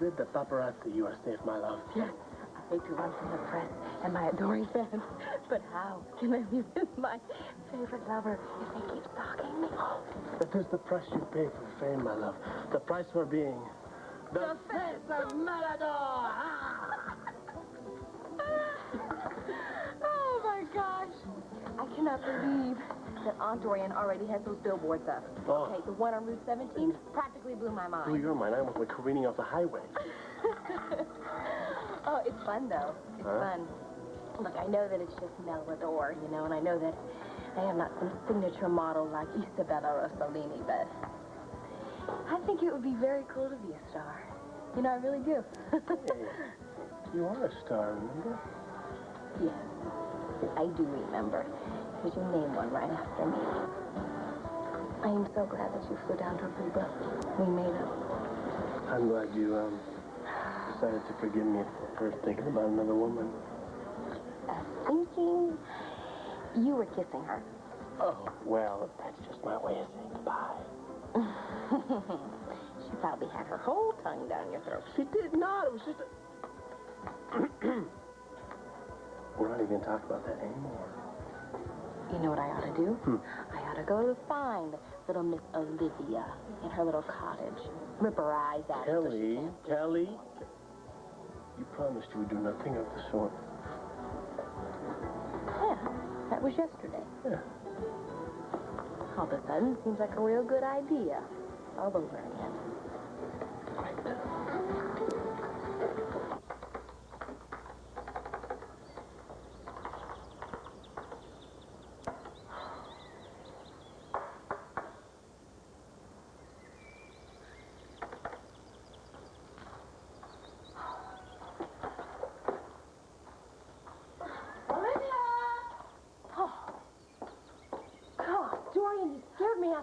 did the paparazzi. You are safe, my love. Yes. I hate to run from the press and my adoring fans, but how can I be with my favorite lover if they keep stalking me? That is the price you pay for fame, my love. The price for being the face of Matador. Oh, my gosh. I cannot believe that Aunt Dorian already has those billboards up. Oh. Okay, the one on Route 17 practically blew my mind. Blew your mind. I almost went careening off the highway. Oh, it's fun, though. It's fun. Look, I know that it's just Melodor, you know, and I know that I am not some signature model like Isabella Rossellini, but I think it would be very cool to be a star. You know, I really do. Hey, you are a star, remember? Yes, I do remember. Because you named one right after me. I am so glad that you flew down to Aruba. We made up. I'm glad you, decided to forgive me for thinking about another woman. Thinking you were kissing her. Oh, well, that's just my way of saying goodbye. She probably had her whole tongue down your throat. She did not. It was just a... We're not even going to talk about that anymore. You know what I ought to do? I ought to go to find little Miss Olivia in her little cottage. Rip her eyes out. Kelly, you promised you would do nothing of the sort. Yeah, that was yesterday. Yeah. All of a sudden, seems like a real good idea. All over again.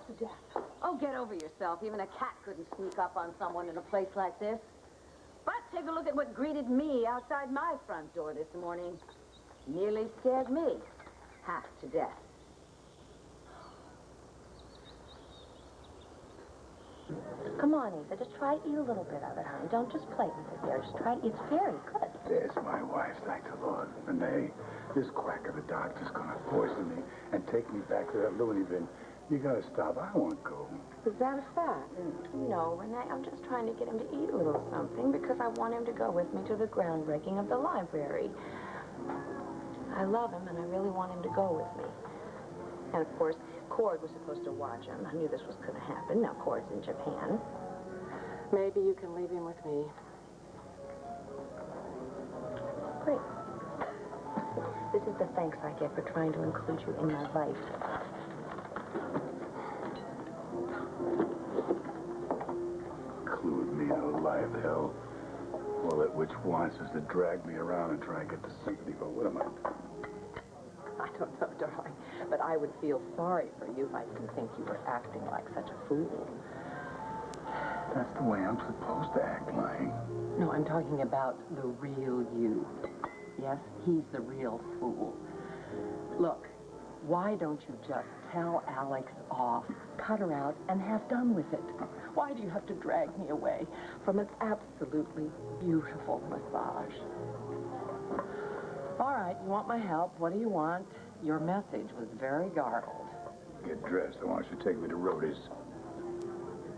To death. Oh, get over yourself. Even a cat couldn't sneak up on someone in a place like this. But take a look at what greeted me outside my front door this morning. Nearly scared me half to death. Come on, Eva. Just try to eat a little bit of it, honey. Don't just play with it there. Just try to. It's very good. There's my wife, thank the Lord. Renee, this quack of a doctor's gonna poison me and take me back to that loony bin. You gotta stop. I won't go. Is that a fact? No, Renee, I'm just trying to get him to eat a little something because I want him to go with me to the groundbreaking of the library. I love him, and I really want him to go with me. And, of course, Cord was supposed to watch him. I knew this was going to happen. Now, Cord's in Japan. Maybe you can leave him with me. Great. This is the thanks I get for trying to include you in my life. Include me in a live hell. Well, it which wants is to drag me around and try and get the sympathy, but what am I doing? I don't know, darling, but I would feel sorry for you if I didn't think you were acting like such a fool. That's the way I'm supposed to act, lying. No, I'm talking about the real you. Yes, he's the real fool. Look, why don't you just tell Alex off, cut her out, and have done with it? Why do you have to drag me away from an absolutely beautiful massage? All right, you want my help? What do you want? Your message was very garbled. Get dressed. I want you to take me to Rhodey's.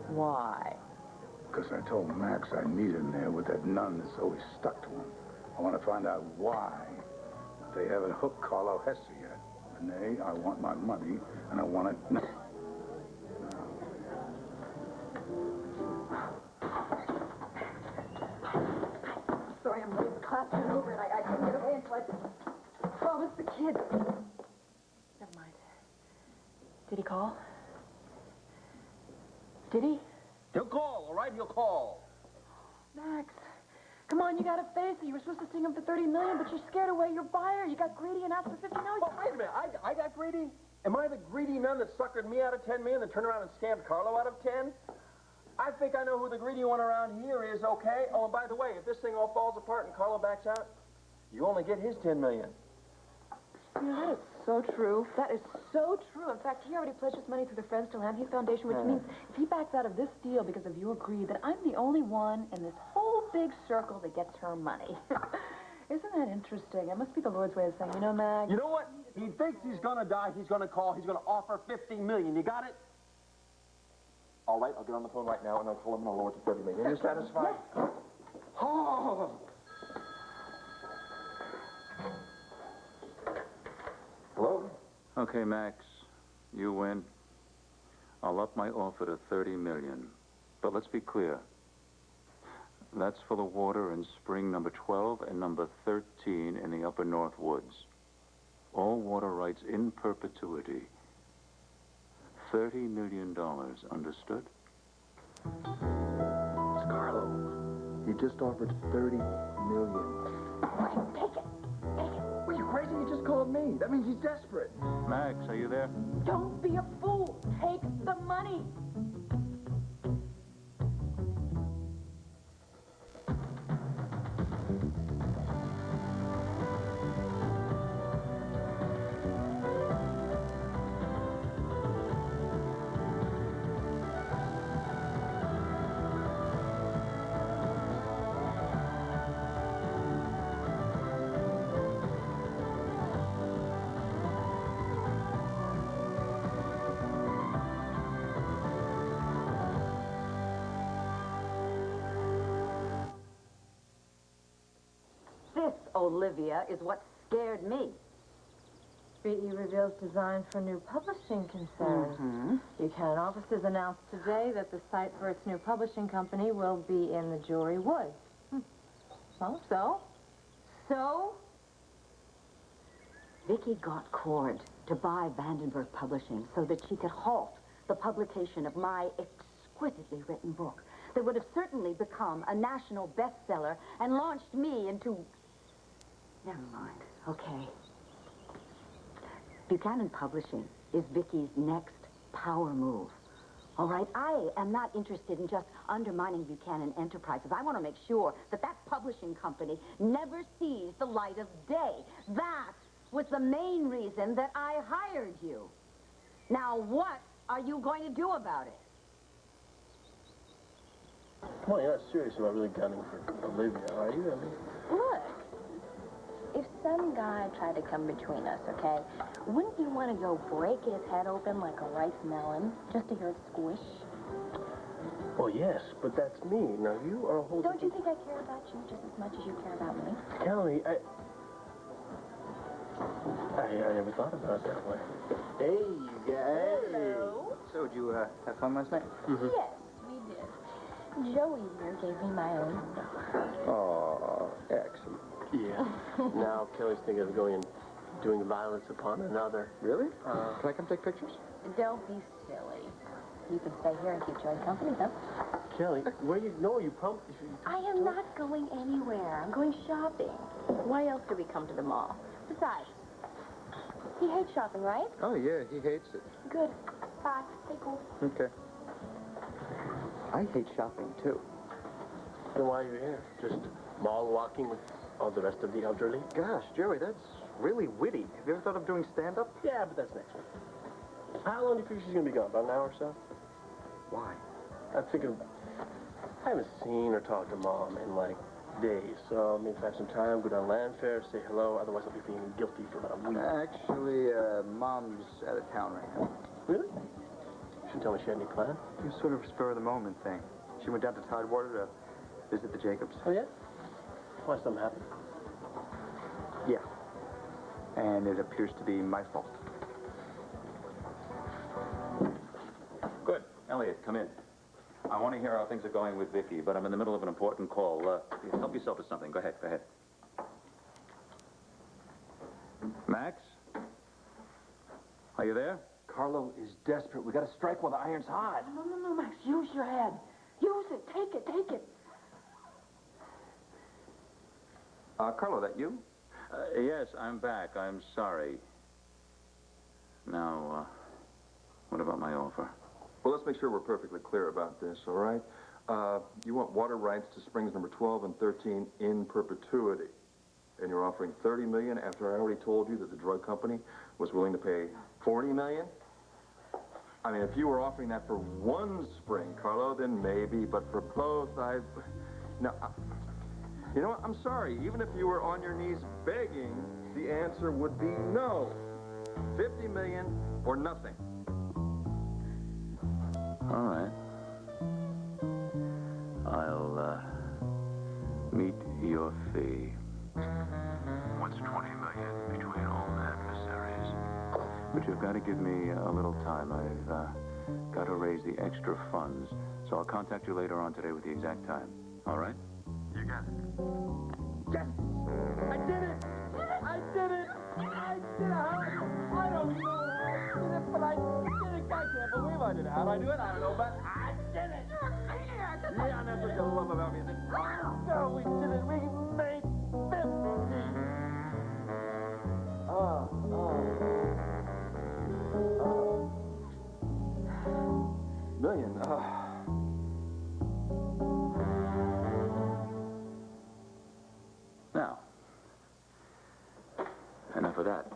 Why? Because I told Max I need him there with that nun that's always stuck to him. I want to find out why they haven't hooked Carlo Hesse yet. Renee, I want my money, and I want it now. Sorry, I'm really clapping over it. I couldn't get away until I promised the kid. Never mind. Did he call? Did he? He'll call, all right? He'll call. Max, come on, you gotta face it. You were supposed to sing him for $30 million, but you scared away your buyer. You got greedy and asked for $50 million. Oh, wait a minute. I got greedy? Am I the greedy nun that suckered me out of $10 million and turned around and scammed Carlo out of 10? I think I know who the greedy one around here is, okay? Oh, and by the way, if this thing all falls apart and Carlo backs out, you only get his $10 million. You know, that is so true. That is so true. In fact, he already pledged his money through the Friends to Lambie Foundation, which means if he backs out of this deal because of your greed, then I'm the only one in this whole big circle that gets her money. Isn't that interesting? It must be the Lord's way of saying, you know, Mag... You know what? He thinks he's gonna die, he's gonna call, he's gonna offer $50 million. You got it? All right, I'll get on the phone right now, and I'll call him and I'll lower it to $30 million. Are you satisfied? Oh! Hello? Okay, Max, you win. I'll up my offer to $30 million. But let's be clear. That's for the water in spring number 12 and number 13 in the upper North Woods. All water rights in perpetuity. $30 million, understood? It's Carlo. He just offered $30 million. Take it. Take it. Are you crazy? He just called me. That means he's desperate. Max, are you there? Don't be a fool. Take the money. This, Olivia, is what scared me. BE reveals design for new publishing concern. Buchanan offices announced today that the site for its new publishing company will be in the Jory Woods. Well, so? So, Vicky got Cord to buy Vandenberg Publishing so that she could halt the publication of my exquisitely written book that would have certainly become a national bestseller and launched me into... Never mind. Okay. Buchanan Publishing is Vicky's next power move. All right? I am not interested in just undermining Buchanan Enterprises. I want to make sure that that publishing company never sees the light of day. That was the main reason that I hired you. Now, what are you going to do about it? Come on, you're not serious about really gunning for Olivia, are you? I mean... Look, if some guy tried to come between us, okay, wouldn't you want to go break his head open like a rice melon just to hear it squish? Well, yes, but that's me. Now, you are a whole... Don't you think I care about you just as much as you care about me? Kelly, I never thought about it that way. Hey, you guys. Hello. So, did you have fun last night? Yes, we did. Joey here gave me my own stuff. Oh, excellent. Yeah. Now Kelly's thinking of going and doing violence upon another. Really? Can I come take pictures? Don't be silly. You can stay here and keep Joey company, though. Kelly, where you... No, you pumped... I am not going anywhere. I'm going shopping. Why else do we come to the mall? Besides, he hates shopping, right? Oh, yeah, he hates it. Good. Bye. Stay cool. Okay. I hate shopping, too. Then why are you here? Just mall walking with all the rest of the elderly? Gosh, Joey, that's really witty. Have you ever thought of doing stand-up? Yeah, but that's next week. How long do you think she's going to be gone? About an hour or so? Why? I haven't seen or talked to Mom in, like, days. So maybe if I have some time, go down Landfair, say hello. Otherwise, I'll be feeling guilty for about a week. Actually, Mom's out of town right now. Really? You should tell me she had any plan. It was sort of a spur-of-the-moment thing. She went down to Tidewater to visit the Jacobs. Oh, yeah? Why, something happened? Yeah. And it appears to be my fault. Good. Elliot, come in. I want to hear how things are going with Vicky, but I'm in the middle of an important call. Help yourself to something. Go ahead, go ahead. Max? Are you there? Carlo is desperate. We got to strike while the iron's hot. No, Max. Use your head. Use it. Take it. Carlo, that you? Yes, I'm back. I'm sorry. Now, what about my offer? Well, let's make sure we're perfectly clear about this, all right? You want water rights to springs number 12 and 13 in perpetuity. And you're offering $30 million after I already told you that the drug company was willing to pay $40 million? I mean, if you were offering that for one spring, Carlo, then maybe, but for both, No, you know what? I'm sorry. Even if you were on your knees begging, the answer would be no. 50 million or nothing. All right. I'll, meet your fee. What's 20 million between all adversaries? But you've got to give me a little time. I've got to raise the extra funds. So I'll contact you later on today with the exact time. All right? You got it. Yes! I did it! I did it! I did it! I don't know how I did it, but I did it. I can't believe I did it. How'd I do it? I don't know, but I did it! Yeah, that's what you love about me. Oh, we did it. We made 50! Million. Now, enough of that.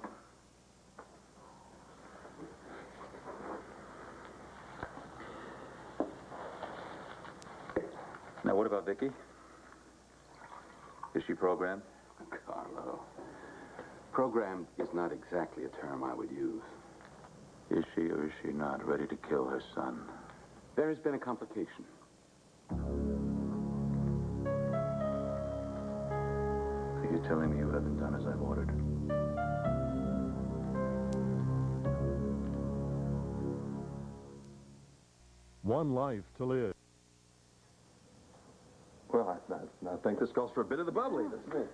Now, what about Vicky? Is she programmed? Carlo, programmed is not exactly a term I would use. Is she or is she not ready to kill her son? There has been a complication. Are you telling me you haven't done as I've ordered? One life to live. Well, I think this calls for a bit of the bubbly, doesn't it?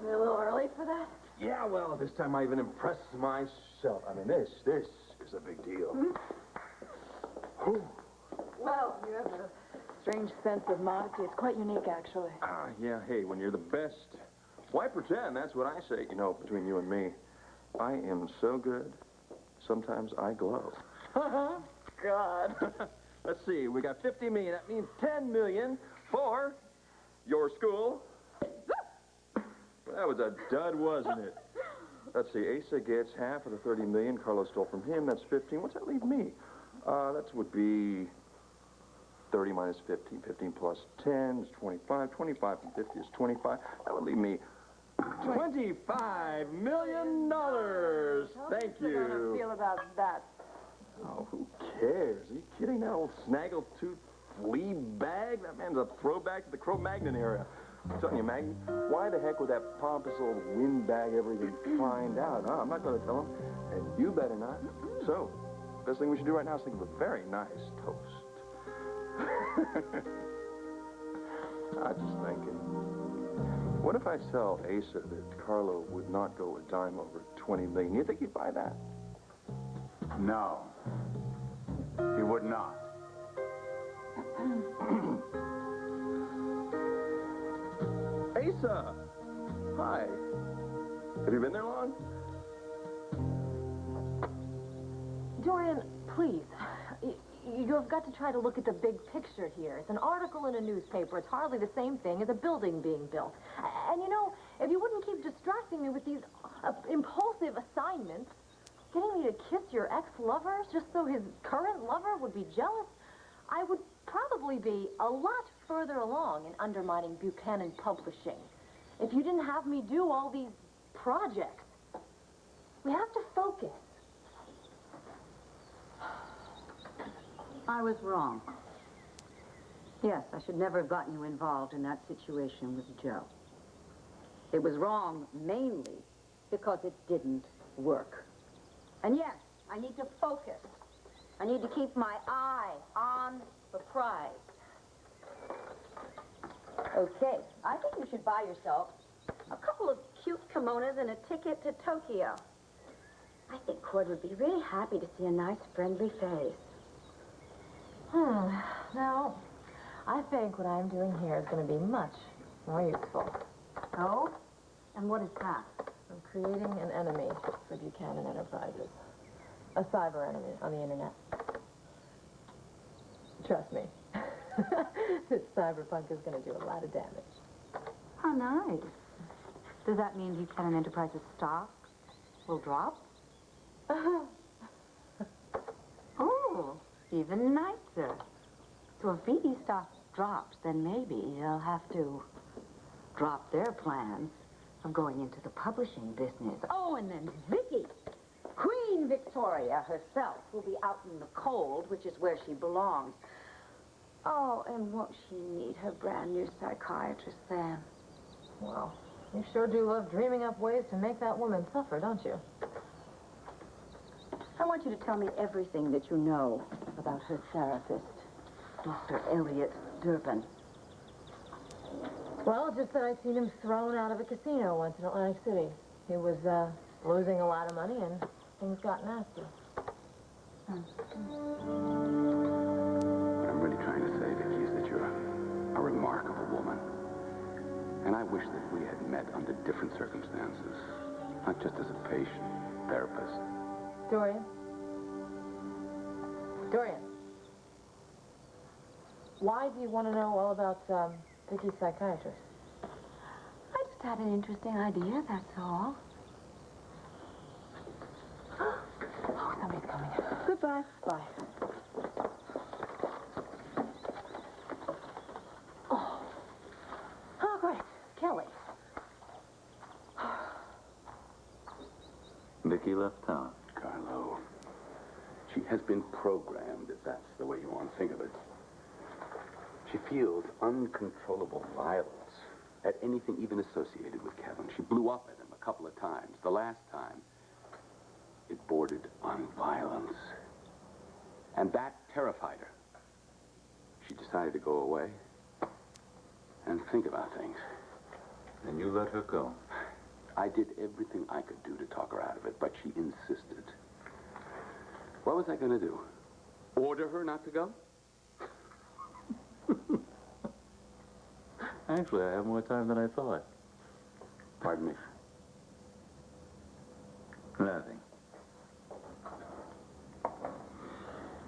We're a little early for that? Yeah, well, this time I even impressed myself. I mean, this is a big deal. Well, you have a strange sense of modesty. It's quite unique, actually. Yeah, hey, when you're the best, why pretend? That's what I say. You know, between you and me, I am so good, sometimes I glow. God. Let's see, we got 50 million. That means 10 million for your school. That was a dud, wasn't it? Let's see, Asa gets half of the 30 million Carlos stole from him. That's 15. What's that leave me? That would be 30 minus 15. 15 plus 10 is 25. 25 from 50 is 25. That would leave me $25 million. Thank you. How do you feel about that? Oh, who cares? Are you kidding? That old snaggletooth flea bag? That man's a throwback to the Cro-Magnon era. I'm telling you, Maggie, why the heck would that pompous old windbag ever even find out? Huh? I'm not going to tell him, and you better not. So, best thing we should do right now is think of a very nice toast. I'm just thinking, what if I tell Asa that Carlo would not go a dime over 20 million? You think he'd buy that? No. He would not. Asa! Hi. Have you been there long? Dorian, please. You've got to try to look at the big picture here. It's an article in a newspaper. It's hardly the same thing as a building being built. And you know, if you wouldn't keep distracting me with these impulsive assignments, getting me to kiss your ex-lover just so his current lover would be jealous, I would probably be a lot further along in undermining Buchanan Publishing if you didn't have me do all these projects. We have to focus. I was wrong. Yes, I should never have gotten you involved in that situation with Joe. It was wrong mainly because it didn't work. And yes, I need to focus. I need to keep my eye on the prize. Okay, I think you should buy yourself a couple of cute kimonos and a ticket to Tokyo. I think Cord would be really happy to see a nice, friendly face. No, I think what I'm doing here is going to be much more useful. Oh? And what is that? I'm creating an enemy for Buchanan Enterprises. A cyber enemy on the internet. Trust me. This cyberpunk is going to do a lot of damage. How nice. Does that mean Buchanan Enterprises stock will drop? Oh, even nicer. So if VE stock drops, then maybe they'll have to drop their plans of going into the publishing business. Oh, and then Vicky, Queen Victoria herself, will be out in the cold, which is where she belongs. Oh, and won't she need her brand new psychiatrist then? Well, you sure do love dreaming up ways to make that woman suffer, don't you? I want you to tell me everything that you know about her therapist, Mr. Elliot Durbin. Well, just that I'd seen him thrown out of a casino once in Atlantic City. He was losing a lot of money and things got nasty. What I'm really trying to say, Vicky, is that you're a remarkable woman. And I wish that we had met under different circumstances, not just as a patient, therapist. Dorian? Dorian? Why do you want to know all about Vicky's psychiatrist? I just had an interesting idea, that's all. Oh, somebody's coming. Goodbye. Bye. Oh, great. Kelly. Vicky left town. Carlo, she has been programmed, if that's the way you want to think of it. She feels uncontrollable violence at anything even associated with Kevin. She blew up at him a couple of times. The last time, it bordered on violence. And that terrified her. She decided to go away and think about things. And you let her go. I did everything I could do to talk her out of it, but she insisted. What was I going to do? Order her not to go? Actually, I have more time than I thought. Pardon me? Nothing.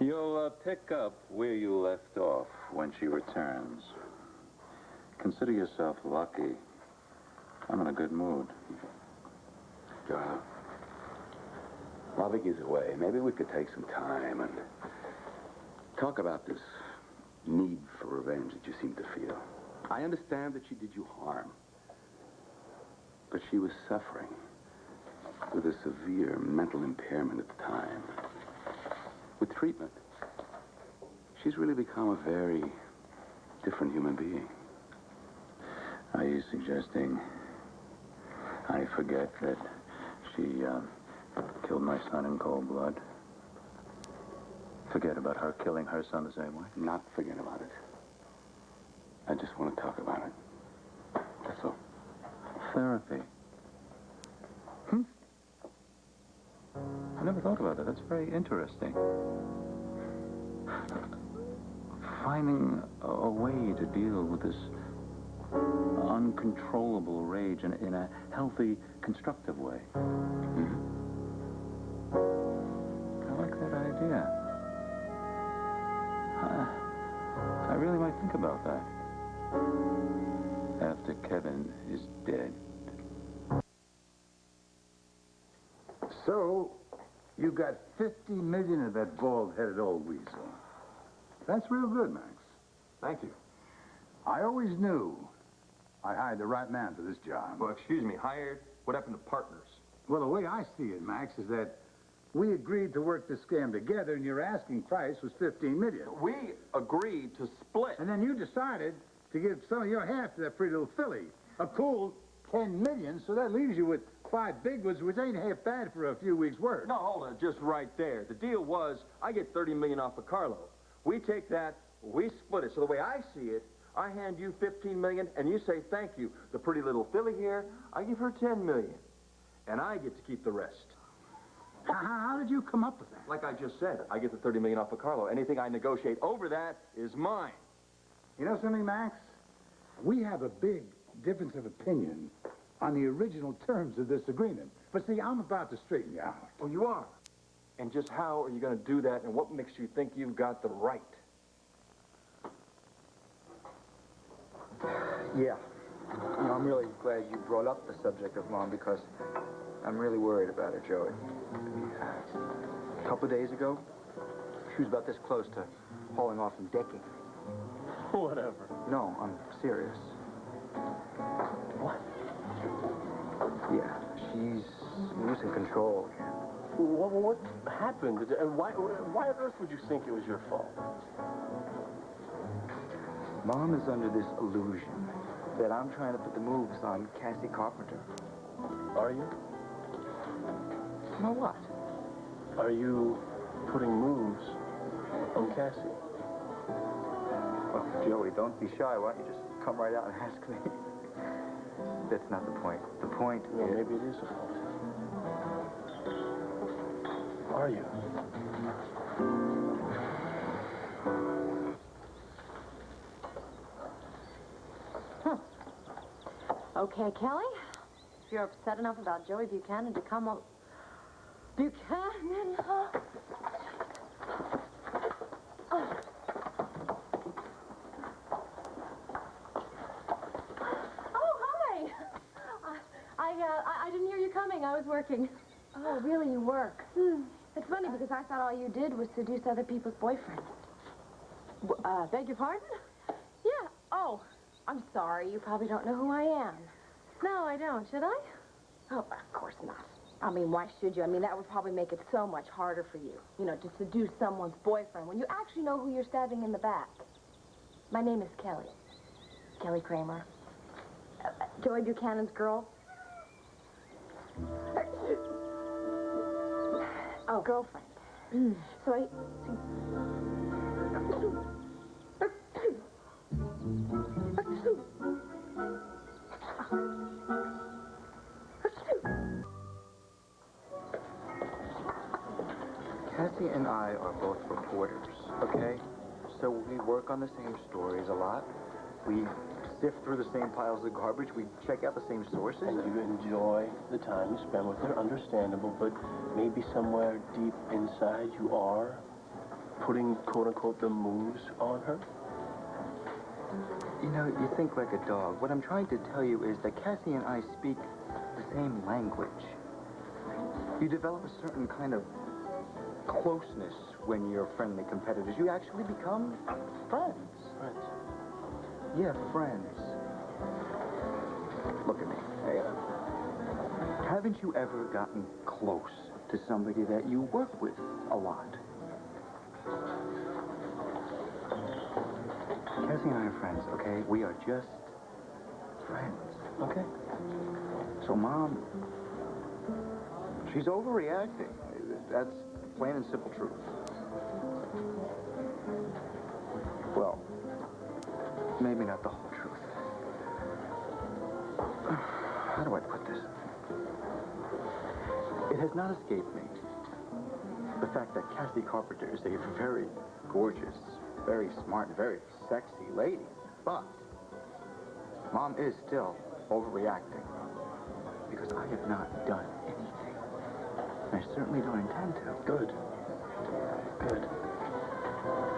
You'll pick up where you left off when she returns. Consider yourself lucky. I'm in a good mood. Carlo, while Vicky's away, maybe we could take some time and talk about this need for revenge that you seem to feel. I understand that she did you harm, but she was suffering with a severe mental impairment at the time. With treatment, she's really become a very different human being. Are you suggesting I forget that she killed my son in cold blood? Forget about her killing her son the same way? Not forget about it. I just want to talk about it. That's all. Therapy. I never thought about that. That's very interesting. Finding a way to deal with this uncontrollable rage in a healthy, constructive way. I like that idea. I really might think about that. After Kevin is dead. So, you got 50 million of that bald-headed old weasel. That's real good, Max. Thank you. I always knew I hired the right man for this job. Well, excuse me, hired? What happened to partners? Well, the way I see it, Max, is that we agreed to work this scam together, and your asking price was 15 million. We agreed to split. And then you decided to give some of your half to that pretty little filly. A cool 10 million, so that leaves you with 5 big ones, which ain't half bad for a few weeks' work. No, hold on, just right there. The deal was I get 30 million off of Carlo. We take that, we split it. So the way I see it, I hand you 15 million, and you say thank you. The pretty little filly here, I give her 10 million. And I get to keep the rest. How did you come up with that? Like I just said, I get the 30 million off of Carlo. Anything I negotiate over that is mine. You know something, Max? We have a big difference of opinion on the original terms of this agreement. But see, I'm about to straighten you out. Oh, you are? And just how are you going to do that, and what makes you think you've got the right? Yeah. You know, I'm really glad you brought up the subject of Mom because I'm really worried about her, Joey. A couple of days ago, she was about this close to hauling off and decking. Whatever. No, I'm serious. What? Yeah, she's losing control again. What happened? Why on earth would you think it was your fault? Mom is under this illusion that I'm trying to put the moves on Cassie Carpenter. Are you? No, what? Are you putting moves on Cassie? Well, Joey, don't be shy. Why don't you just come right out and ask me? That's not the point. The point Well, is... maybe it is a point. Are you? Okay, Kelly, if you're upset enough about Joey Buchanan to come up... Buchanan? Oh, hi! I didn't hear you coming. I was working. Oh, really, you work? It's funny because I thought all you did was seduce other people's boyfriends. Beg your pardon? Yeah. Oh, I'm sorry. You probably don't know who I am. No, I don't. Should I? Oh, of course not. I mean, why should you? I mean, that would probably make it so much harder for you, you know, to seduce someone's boyfriend when you actually know who you're stabbing in the back. My name is Kelly. Kelly Kramer. Joey Buchanan's girl. Oh, girlfriend. So Cassie and I are both reporters, okay? So we work on the same stories a lot. We sift through the same piles of garbage. We check out the same sources. And you enjoy the time you spend with her, understandable, but maybe somewhere deep inside you are putting, quote-unquote, the moves on her? You know, you think like a dog. What I'm trying to tell you is that Cassie and I speak the same language. You develop a certain kind of closeness when you're friendly competitors. You actually become friends. Friends? Yeah, friends. Look at me. Hey, haven't you ever gotten close to somebody that you work with a lot? Cassie and I are friends, okay? We are just friends, okay? So, Mom, she's overreacting. That's plain and simple truth. Well, maybe not the whole truth. How do I put this? It has not escaped me the fact that Cassie Carpenter is a very gorgeous, very smart, very sexy lady. But Mom is still overreacting because I have not done anything. I certainly don't intend to. Good. Good.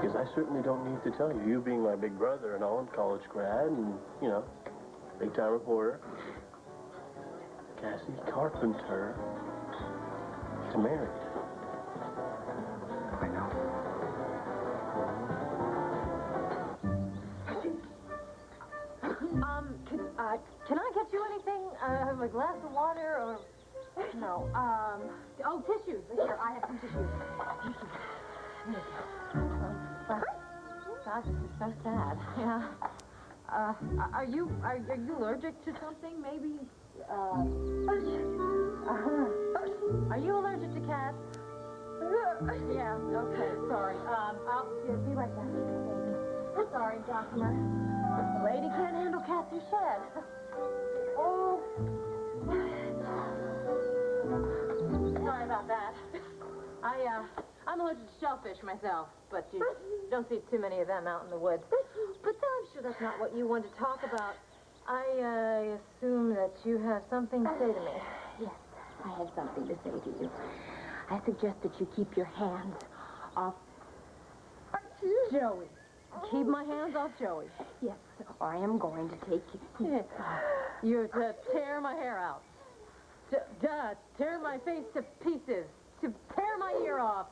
Because I certainly don't need to tell you. You being my big brother and all, and college grad and, you know, big-time reporter. Cassie Carpenter is married. I know. Can I get you anything? A glass of water or... No, oh, tissues. Here, I have some tissues. Gosh, this is so sad. Yeah. Are you allergic to something? Maybe, Are you allergic to cats? Yeah, okay, sorry. I'll be right back. Sorry, Doctor. The lady can't handle cats who shed. Oh. Sorry about that. I'm allergic to shellfish myself, but you don't see too many of them out in the woods. But I'm sure that's not what you want to talk about. I assume that you have something to say to me. Yes, I have something to say to you. I suggest that you keep your hands off Joey. Keep my hands off Joey. Yes, or I am going to take you. You're to tear my hair out. To tear my face to pieces. To tear my ear off.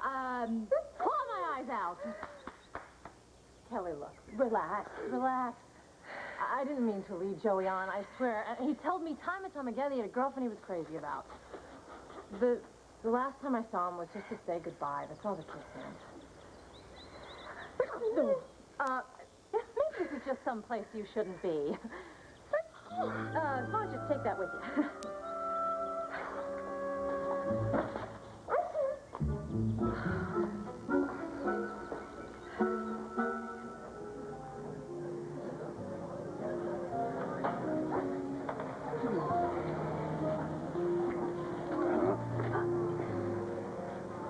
Claw my eyes out. Kelly, look, relax. I didn't mean to lead Joey on, I swear. And he told me time and time again he had a girlfriend he was crazy about. The last time I saw him was just to say goodbye. That's all to kiss him. Maybe this is just some place you shouldn't be. Why don't you just take that with you?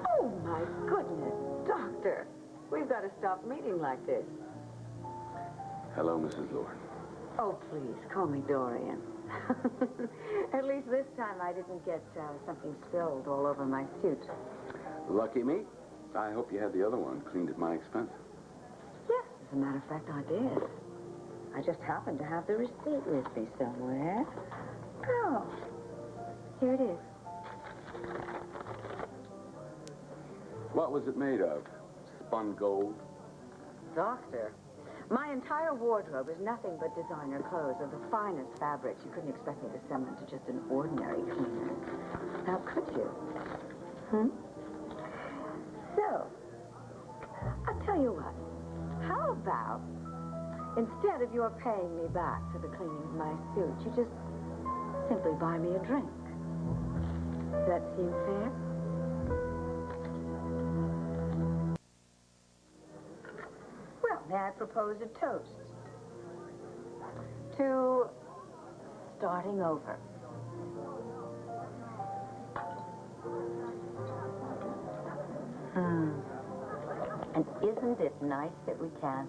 Oh, my goodness, Doctor. We've got to stop meeting like this. Hello, Mrs. Lord. Oh, please, call me Dorian. At least this time I didn't get something spilled all over my suit. Lucky me. I hope you had the other one cleaned at my expense. Yes, as a matter of fact, I did. I just happened to have the receipt with me somewhere. Oh, here it is. What was it made of? Spun gold? Doctor, my entire wardrobe is nothing but designer clothes of the finest fabrics. You couldn't expect me to send them to just an ordinary cleaner. Now, could you? So, I'll tell you what. How about, instead of your paying me back for the cleaning of my suit, you just simply buy me a drink? Does that seem fair? Well, may I propose a toast to starting over? And isn't it nice that we can?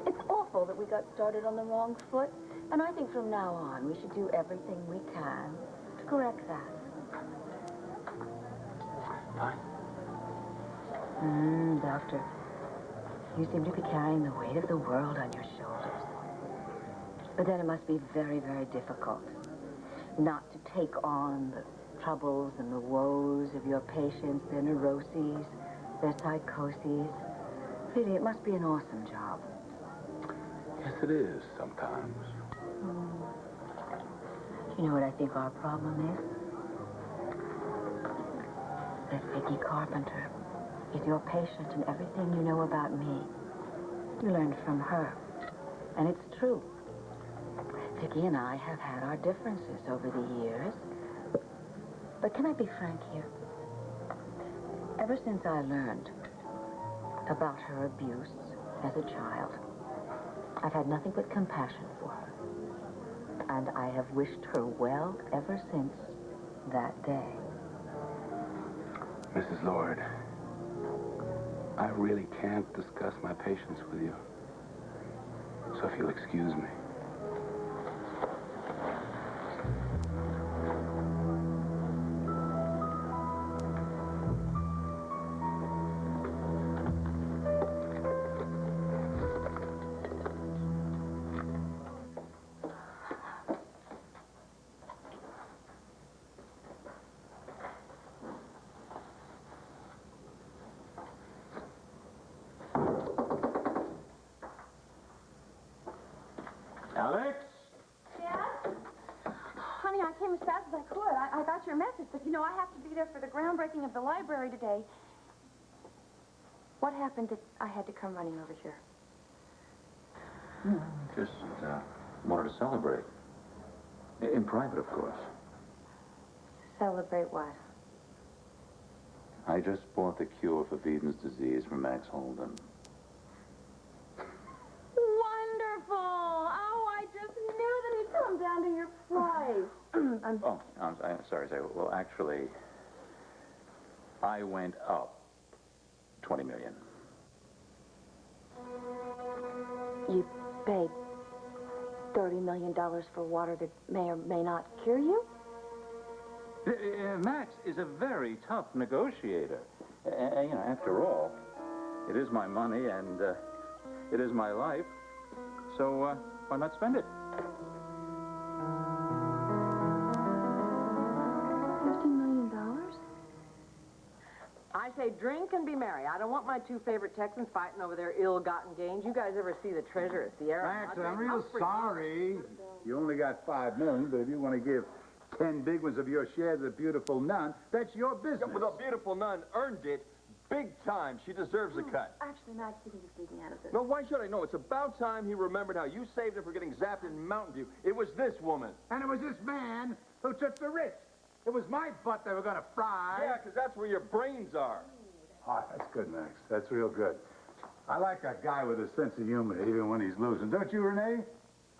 It's awful that we got started on the wrong foot, and I think from now on we should do everything we can to correct that. Fine. Doctor, you seem to be carrying the weight of the world on your shoulders. But then it must be very, very difficult not to take on the troubles and the woes of your patients, their neuroses, their psychoses. Really, it must be an awesome job. Yes, it is sometimes. You know what I think our problem is? That Vicky Carpenter is your patient, and everything you know about me, you learned from her. And it's true. Vicky and I have had our differences over the years. But can I be frank here? Ever since I learned about her abuse as a child, I've had nothing but compassion for her. And I have wished her well ever since that day. Mrs. Lord, I really can't discuss my patients with you. So if you'll excuse me. Alex? Yeah? Honey, I came as fast as I could. I got your message, but, you know, I have to be there for the groundbreaking of the library today. What happened that I had to come running over here? Just wanted to celebrate. In private, of course. Celebrate what? I just bought the cure for Weden's disease from Max Holden. Wonderful! Oh, I just knew that he'd come down to your price. I'm sorry. Well, actually, I went up 20 million. You paid $30 million for water that may or may not cure you? Max is a very tough negotiator. You know, after all, it is my money, and It is my life. So, why not spend it? $50 million? I say drink and be merry. I don't want my two favorite Texans fighting over their ill-gotten gains. You guys ever see the treasure at Sierra? Max, I'm real sorry. You only got $5 million, but if you want to give 10 big ones of your share to the beautiful nun, that's your business. Yeah, well, the beautiful nun earned it big time. She deserves a cut. Actually, Max, you can just leave me out of this. No, why should I? No, it's about time he remembered how you saved him for getting zapped in Mountain View. It was this woman. And it was this man who took the risk. It was my butt they were going to fry. Yeah, because that's where your brains are. Oh, that's good, Max. That's real good. I like a guy with a sense of humor, even when he's losing. Don't you, Renee?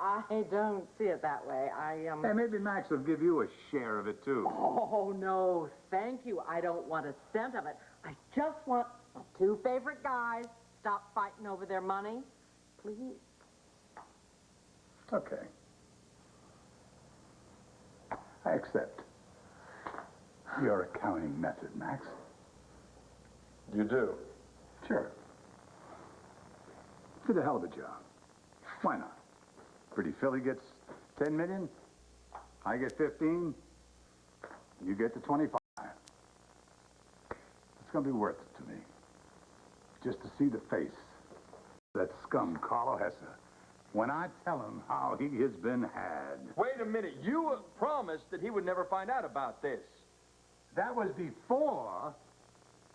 I don't see it that way. Hey, maybe Max will give you a share of it, too. Oh, no, thank you. I don't want a cent of it. I just want my two favorite guys stop fighting over their money. Please. Okay. I accept your accounting method, Max. You do? Sure. Did a hell of a job. Why not? Pretty Philly gets 10 million. I get 15. You get the 25. It's going to be worth it to me. Just to see the face of that scum, Carlo Hessa, when I tell him how he has been had. Wait a minute. You promised that he would never find out about this. That was before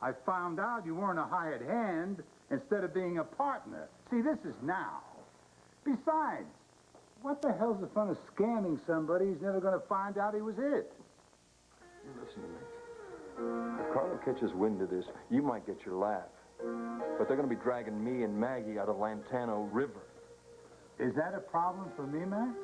I found out you weren't a hired hand instead of being a partner. See, this is now. Besides, what the hell's the fun of scamming somebody who's never going to find out he was it? You listen to me. If Carlo catches wind of this, you might get your laugh. But they're going to be dragging me and Maggie out of Lantano River. Is that a problem for me, Max?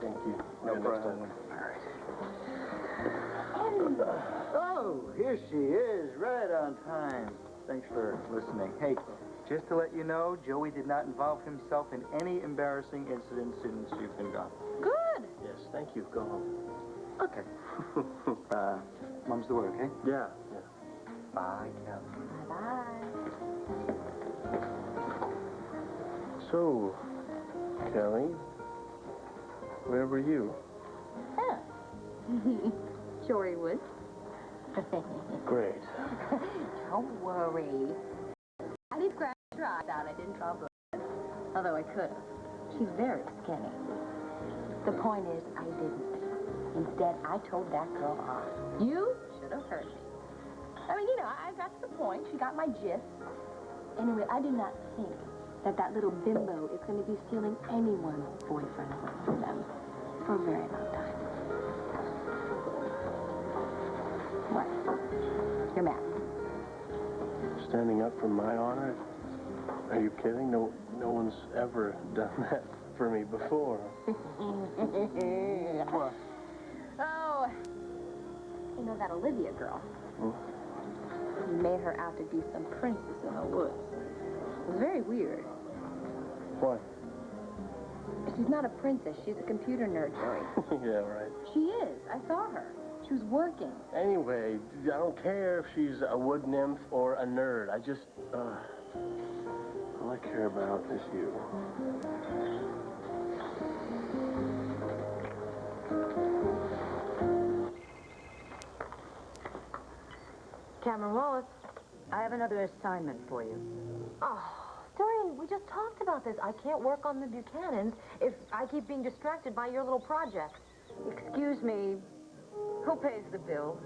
Thank you. No problem. Oh, here she is, right on time. Thanks for listening. Hey, just to let you know, Joey did not involve himself in any embarrassing incidents since you've been gone. Good. Yes, thank you. Go home. Okay. Mum's the word, okay? Yeah. Bye, Kelly. Bye. So, Kelly, where were you? Huh. Jory Woods. Great. Don't worry. I did scratch her eyes out. I didn't draw blood. Although I could have. She's very skinny. The point is, I didn't. Instead, I told that girl off. You should have heard me. I mean, you know, I got to the point. She got my gist. Anyway, I do not think that that little bimbo is going to be stealing anyone's boyfriend away from them for a very long time. What? You're mad. Standing up for my honor? Are you kidding? No one's ever done that for me before. What? Oh, you know that Olivia girl? You made her out to be some princess in the woods. It was very weird. What? She's not a princess. She's a computer nerd, Joey. Yeah, right. She is. I saw her. She was working. Anyway, I don't care if she's a wood nymph or a nerd. I just, all I care about is you. Cameron Wallace, I have another assignment for you. Oh, Dorian, we just talked about this. I can't work on the Buchanans if I keep being distracted by your little projects. Excuse me, who pays the bill?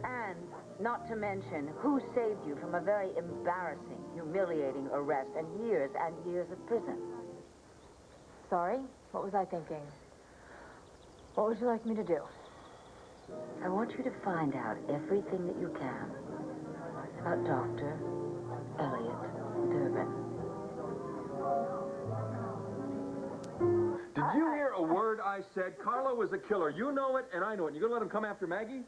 And, not to mention, who saved you from a very embarrassing, humiliating arrest and years of prison? Sorry? What was I thinking? What would you like me to do? I want you to find out everything that you can about Dr. Elliot Durbin. Did you hear a word I said? Carlo was a killer. You know it, and I know it. You gonna let him come after Maggie?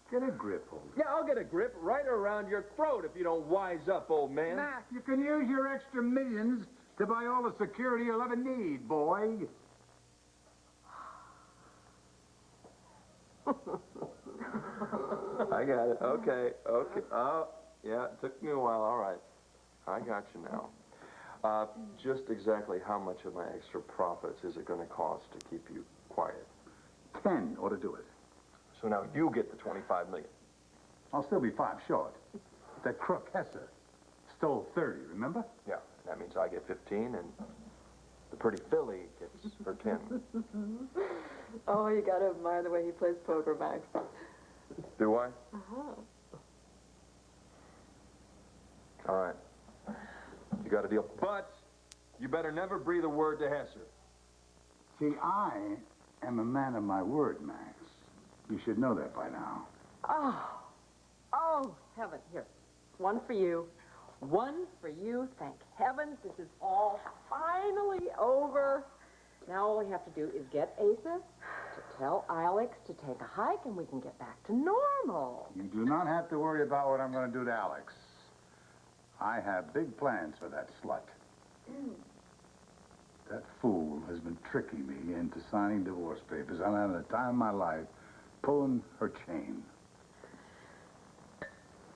Get a grip, old man. Yeah, I'll get a grip right around your throat if you don't wise up, old man. Mac, you can use your extra millions to buy all the security you'll ever need, boy. I got it. Okay. Oh, yeah, it took me a while. All right. I got you now. Just exactly how much of my extra profits is it going to cost to keep you quiet? 10 ought to do it. So now you get the 25 million. I'll still be 5 short. That crook Hesser stole 30, remember? Yeah, that means I get 15 and the pretty filly gets her 10. Oh, you gotta admire the way he plays poker, Max. Do I? Uh-huh. All right. You got a deal. But you better never breathe a word to Hesser. See, I am a man of my word, Max. You should know that by now. Oh, heaven. Here, one for you. One for you. Thank heavens this is all finally over. Now all we have to do is get Asa to tell Alex to take a hike and we can get back to normal. You do not have to worry about what I'm going to do to Alex. I have big plans for that slut. That fool has been tricking me into signing divorce papers. I'm having the time of my life pulling her chain.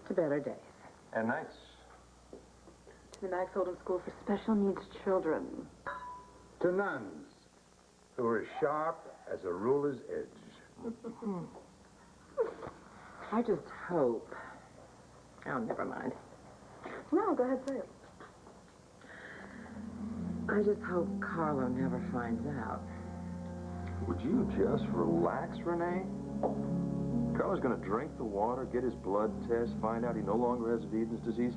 To better days. And nights. To the Max Holden School for Special Needs Children. To nuns who are as sharp as a ruler's edge. I just hope. Oh, never mind. No, go ahead, say it. I just hope Carlo never finds out. Would you just relax, Renee? Carlo's going to drink the water, get his blood test, find out he no longer has Weden's disease.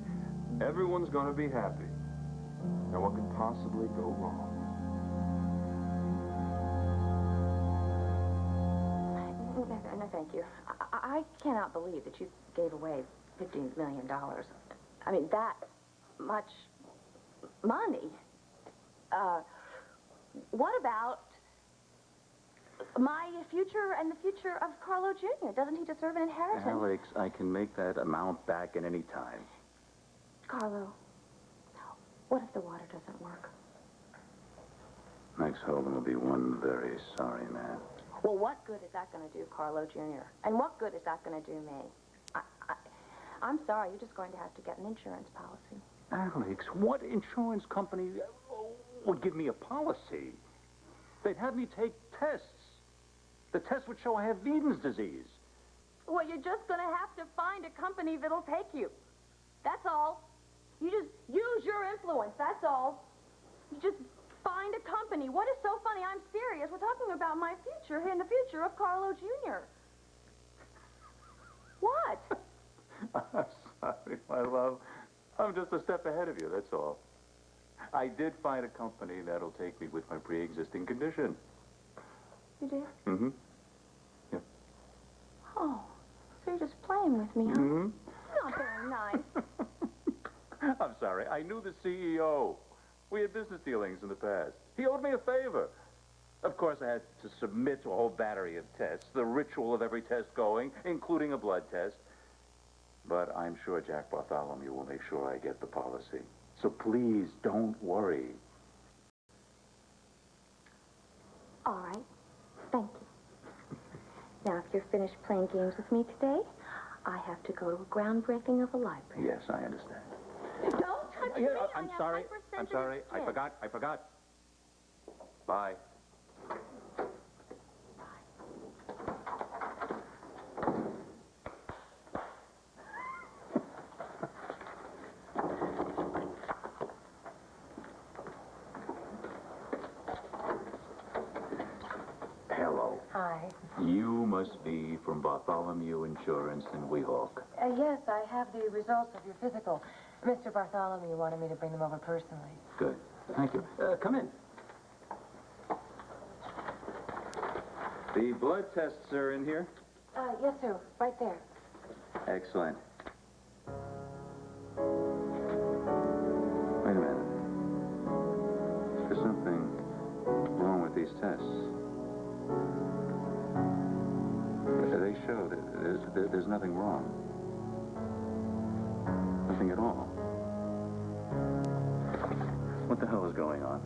Everyone's going to be happy. Now, what could possibly go wrong? No, thank you. I cannot believe that you gave away $15 million. I mean, that much money. What about my future and the future of Carlo Jr.? Doesn't he deserve an inheritance? Alex, I can make that amount back at any time. Carlo, what if the water doesn't work? Max Holden will be one very sorry man. Well, what good is that going to do Carlo Jr.? And what good is that going to do me? I'm sorry, you're just going to have to get an insurance policy. Alex, what insurance company would give me a policy? They'd have me take tests. The test would show I have Weden's disease. Well, you're just going to have to find a company that'll take you. That's all. You just use your influence, that's all. You just find a company. What is so funny? I'm serious. We're talking about my future and the future of Carlo Jr. What? I'm sorry, my love. I'm just a step ahead of you, that's all. I did find a company that'll take me with my pre-existing condition. You did? Mm-hmm. Yeah. Oh, so you're just playing with me, huh? Mm-hmm. Not very nice. I'm sorry. I knew the CEO. We had business dealings in the past. He owed me a favor. Of course, I had to submit to a whole battery of tests, the ritual of every test going, including a blood test. But I'm sure Jack Bartholomew will make sure I get the policy. So please, don't worry. All right. Thank you. Now, if you're finished playing games with me today, I have to go to a groundbreaking of a library. Yes, I understand. Don't touch me. I'm I have sorry. I'm hypersensitive sorry. I skin. forgot. Bye. Hello. Hi. You must be from Bartholomew Insurance in Weehawk. Yes, I have the results of your physical. Mr. Bartholomew wanted me to bring them over personally. Good. Thank you. Come in. The blood tests are in here? Yes, sir. Right there. Excellent. Wait a minute. There's something wrong with these tests. They show that there's nothing wrong. Nothing at all. What the hell is going on?